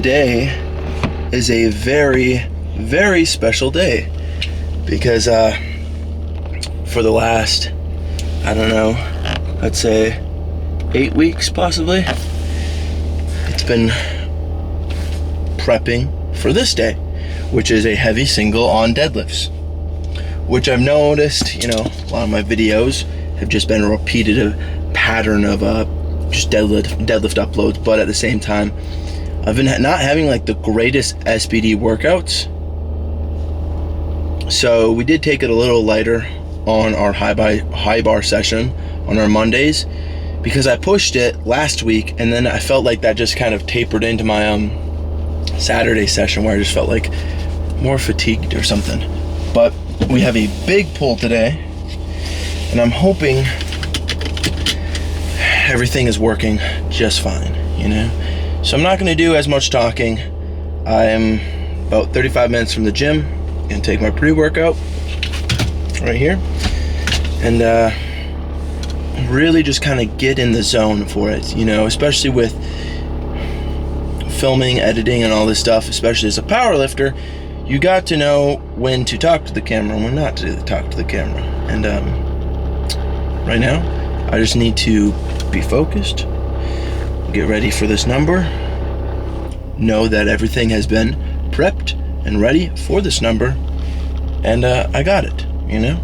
today is a very, very special day because for the last, I don't know, I'd say 8 weeks possibly, it's been prepping for this day, which is a heavy single on deadlifts, which I've noticed, you know, a lot of my videos have just been a repeated pattern of just deadlift uploads, but at the same time, I've been not having like the greatest SBD workouts. So we did take it a little lighter on our high bar session on our Mondays because I pushed it last week, and then I felt like that just kind of tapered into my Saturday session where I just felt like more fatigued or something. But we have a big pull today, and I'm hoping everything is working just fine, you know? So I'm not gonna do as much talking. I'm about 35 minutes from the gym. Gonna take my pre-workout right here and really just kind of get in the zone for it, you know, especially with filming, editing, and all this stuff. Especially as a power lifter, you got to know when to talk to the camera and when not to talk to the camera. And right now I just need to be focused, get ready for this number, know that everything has been prepped and ready for this number, and I got it, you know?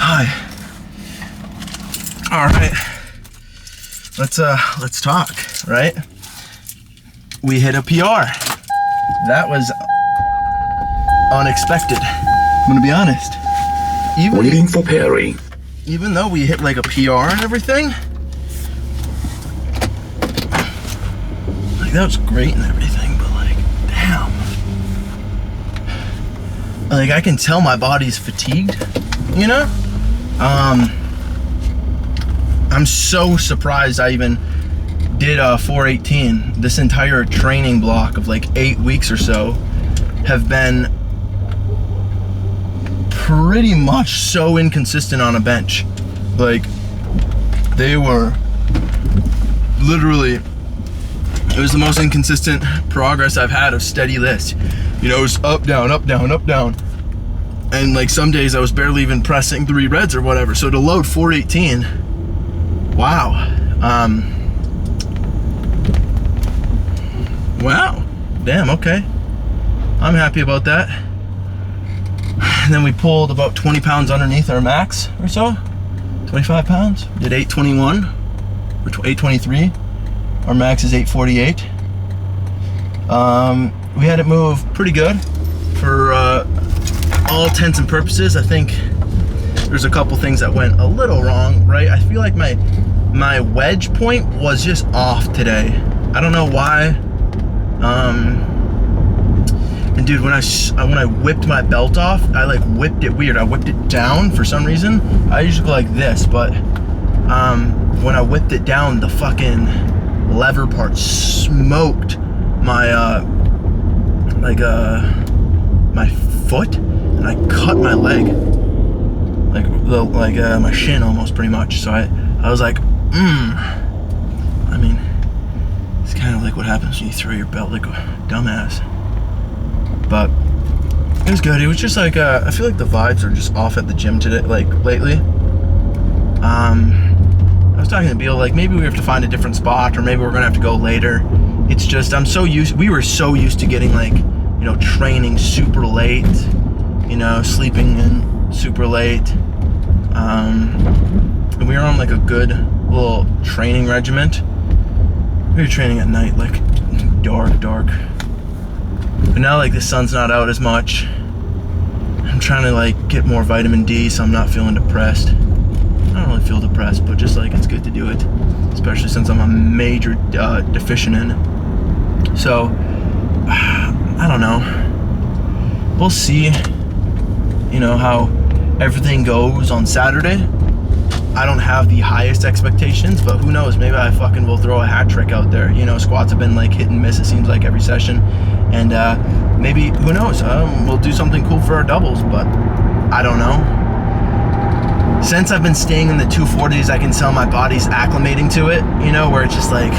Hi. All right. Let's talk, right? We hit a PR. That was unexpected. I'm gonna be honest. Waiting for Perry. Even though we hit like a PR and everything, like that was great and everything, but like, damn. Like I can tell my body's fatigued, you know? I'm so surprised I even did 418. This entire training block of like 8 weeks or so have been pretty much so inconsistent on a bench. Like they were literally, it was the most inconsistent progress I've had of steady lifts. You know, it was up, down, up, down, up, down. And like some days I was barely even pressing 3 reds or whatever. So to load 418, wow. Wow. Damn, okay. I'm happy about that. And then we pulled about 20 pounds underneath our max or so. 25 pounds. Did 821 or 823. Our max is 848. We had it move pretty good for all intents and purposes. I think there's a couple things that went a little wrong, right? I feel like my wedge point was just off today. I don't know why. And dude, when I whipped my belt off, I like whipped it weird. I whipped it down for some reason. I usually go like this, but when I whipped it down, the fucking lever part smoked my my foot, and I cut my leg, like my shin almost, pretty much. So I was like, I mean, it's kind of like what happens when you throw your belt like a dumbass. But it was good. It was just like I feel like the vibes are just off at the gym today, like lately. I was talking to Beal, like maybe we have to find a different spot, or maybe we're gonna have to go later. It's just we were so used to getting like, you know, training super late, you know, sleeping in super late. And we were on like a good little training regiment. We were training at night, like dark. But now like the sun's not out as much. I'm trying to like get more vitamin D so I'm not feeling depressed. I don't really feel depressed, but just like it's good to do it, especially since I'm a major deficient in it. So I don't know. We'll see, you know, how everything goes on Saturday. I don't have the highest expectations, but who knows? Maybe I fucking will throw a hat trick out there. You know, squats have been like hit and miss, it seems like, every session. And maybe, who knows? We'll do something cool for our doubles, but I don't know. Since I've been staying in the 240s, I can tell my body's acclimating to it, you know, where it's just like,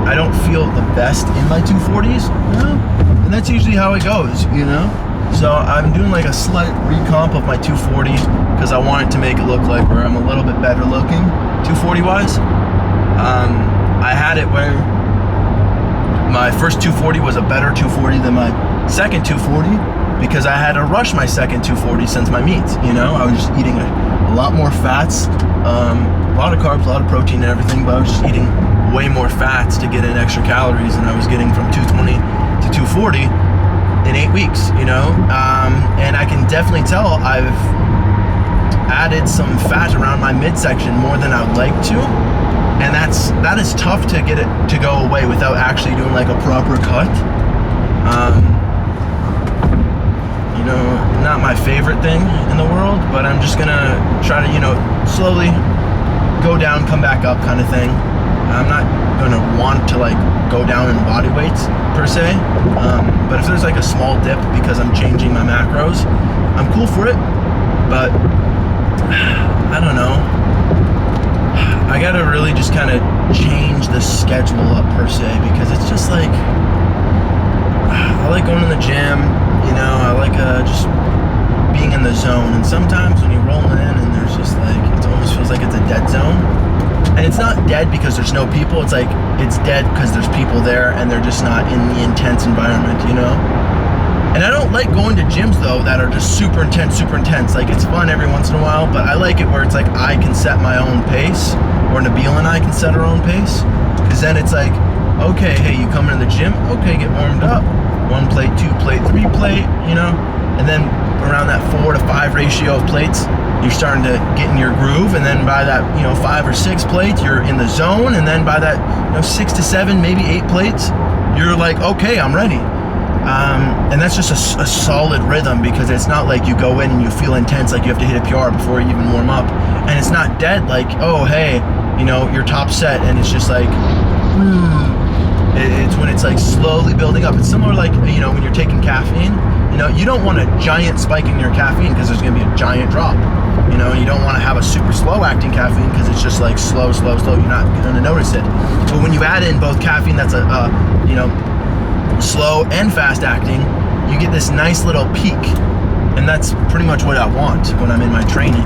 I don't feel the best in my 240s, you know? And that's usually how it goes, you know? So I'm doing like a slight recomp of my 240 because I want it to make it look like where I'm a little bit better looking 240 wise. I had it where my first 240 was a better 240 than my second 240 because I had to rush my second 240 since my meets, you know? I was just eating a lot more fats, a lot of carbs, a lot of protein and everything, but I was just eating way more fats to get in extra calories than I was getting from 220 to 240 in 8 weeks, you know? And I can definitely tell I've added some fat around my midsection more than I would like to. And that is tough to get it to go away without actually doing like a proper cut. You know, not my favorite thing in the world, but I'm just gonna try to, you know, slowly go down, come back up kind of thing. I'm not gonna want to like go down in body weights per se, but if there's like a small dip because I'm changing my macros, I'm cool for it. But I don't know, I gotta really just kind of change the schedule up per se, because it's just like, I like going to the gym, you know, I like just being in the zone, and sometimes when you're rolling in and there's just like, it almost feels like it's a dead zone. And it's not dead because there's no people, it's like, it's dead because there's people there and they're just not in the intense environment, you know? And I don't like going to gyms though that are just super intense. Like, it's fun every once in a while, but I like it where it's like I can set my own pace, or Nabil and I can set our own pace. Because then it's like, okay, hey, you come into the gym, okay, get warmed up. 1 plate, 2 plate, 3 plate, you know? And then around that 4 to 5 ratio of plates, you're starting to get in your groove. And then by that, 5 or 6 plates, you're in the zone. And then by that, 6 to 7, maybe 8 plates, you're like, okay, I'm ready. And that's just a solid rhythm, because it's not like you go in and you feel intense, like you have to hit a PR before you even warm up. And it's not dead, like, oh, hey, your top set, and it's just like, it's when it's like slowly building up. It's similar like, when you're taking caffeine, you don't want a giant spike in your caffeine because there's going to be a giant drop. You don't want to have a super slow acting caffeine because it's just like slow. You're not going to notice it. But when you add in both caffeine that's slow and fast acting, you get this nice little peak. And that's pretty much what I want when I'm in my training.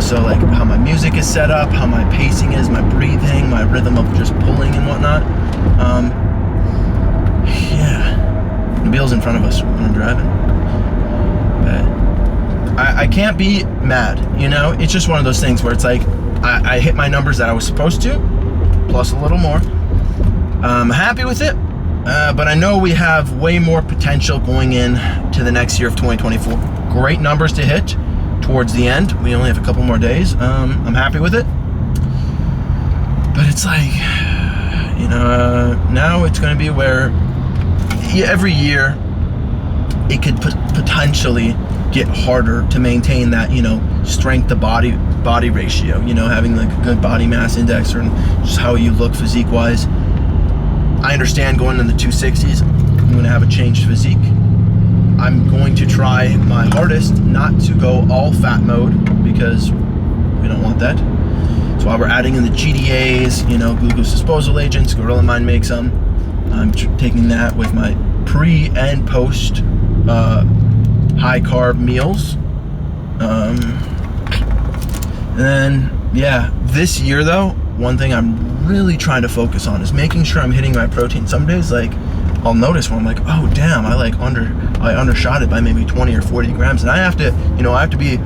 So like how my music is set up, how my pacing is, my breathing, my rhythm of just pulling and whatnot. Nabil's in front of us when I'm driving. But I can't be mad, It's just one of those things where it's like I hit my numbers that I was supposed to, plus a little more. I'm happy with it, but I know we have way more potential going in to the next year of 2024. Great numbers to hit towards the end. We only have a couple more days. I'm happy with it. But it's like, now it's going to be where every year it could potentially get harder to maintain that, strength to body ratio, having like a good body mass index, or just how you look physique wise. I understand going in the 260s, I'm going to have a changed physique. I'm going to try my hardest not to go all fat mode, because we don't want that. That's why we're adding in the GDAs, glucose disposal agents. Gorilla Mind makes them. I'm taking that with my pre and post high carb meals. And then, this year though, one thing I'm really trying to focus on is making sure I'm hitting my protein. Some days, like, I'll notice when I'm like, oh damn, I undershot it by maybe 20 or 40 grams, and I have to be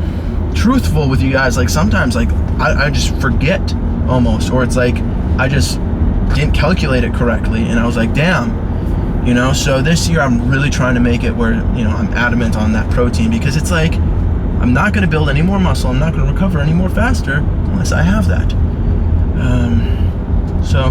truthful with you guys. Like, sometimes, like, I just forget almost, or it's like I just didn't calculate it correctly, and I was like, damn, so this year I'm really trying to make it where, I'm adamant on that protein, because it's like, I'm not going to build any more muscle, I'm not going to recover any more faster unless I have that. So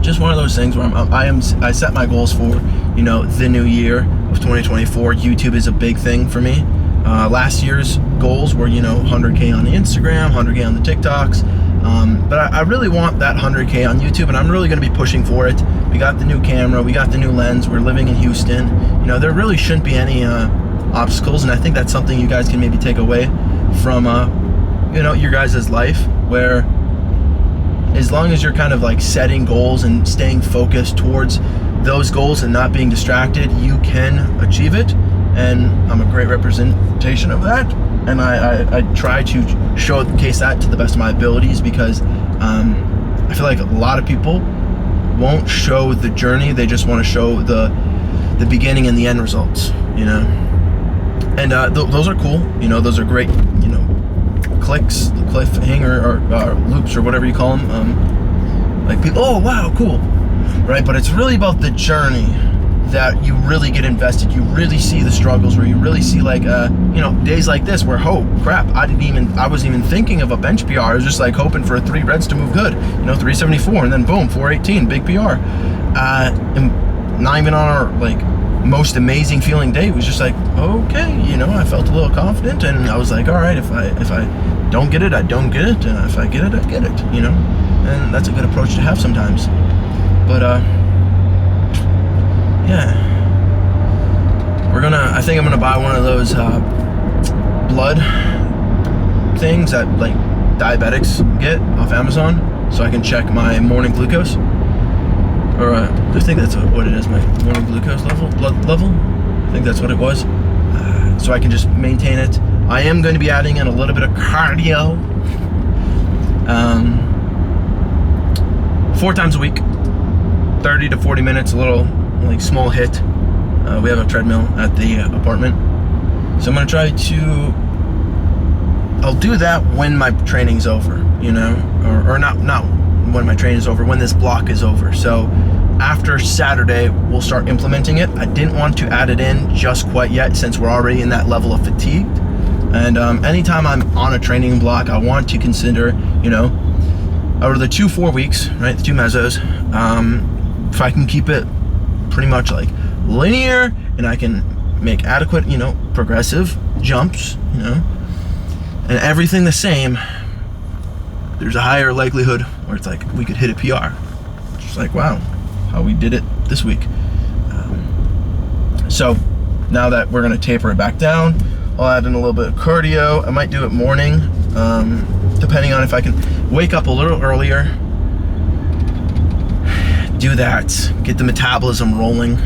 just one of those things where I set my goals for, the new year of 2024. YouTube is a big thing for me. Last year's goals were, 100K on the Instagram, 100K on the TikToks. But I really want that 100K on YouTube, and I'm really going to be pushing for it. We got the new camera, we got the new lens, we're living in Houston. There really shouldn't be any obstacles, and I think that's something you guys can maybe take away from, your guys' life, where as long as you're kind of like setting goals and staying focused towards those goals and not being distracted, you can achieve it. And I'm a great representation of that, and I try to showcase that to the best of my abilities, because I feel like a lot of people won't show the journey, they just want to show the beginning and the end results, and those are cool, those are great, clicks, cliffhanger, or loops, or whatever you call them, like people, oh wow, cool, right? But it's really about the journey that you really get invested. You really see the struggles, where you really see like days like this where, oh crap, I wasn't even thinking of a bench PR. I was just like hoping for 3 reds to move good, 374, and then boom, 418, big PR. And not even on our like most amazing feeling day, it was just like, okay, I felt a little confident, and I was like, all right, if I don't get it, I don't get it, and if I get it, I get it, and that's a good approach to have sometimes. But I think I'm gonna buy one of those blood things that like diabetics get off Amazon, so I can check my morning glucose, or I think that's what it is, my morning glucose blood level. I think that's what it was, so I can just maintain it. I am going to be adding in a little bit of cardio, 4 times a week, 30 to 40 minutes, a little like small hit. We have a treadmill at the apartment. So I'm gonna try to, I'll do that when my training's over, you know, or not when my training's over, when this block is over. So after Saturday, we'll start implementing it. I didn't want to add it in just quite yet since we're already in that level of fatigue. And anytime I'm on a training block, I want to consider, you know, over the 2 4 weeks, right, the 2 mesos, if I can keep it pretty much like linear and I can make adequate, you know, progressive jumps, you know, and everything the same, there's a higher likelihood where it's like we could hit a PR. Just like, wow, how we did it this week. So now that we're gonna taper it back down, I'll add in a little bit of cardio. I might do it morning, depending on if I can wake up a little earlier, do that, get the metabolism rolling.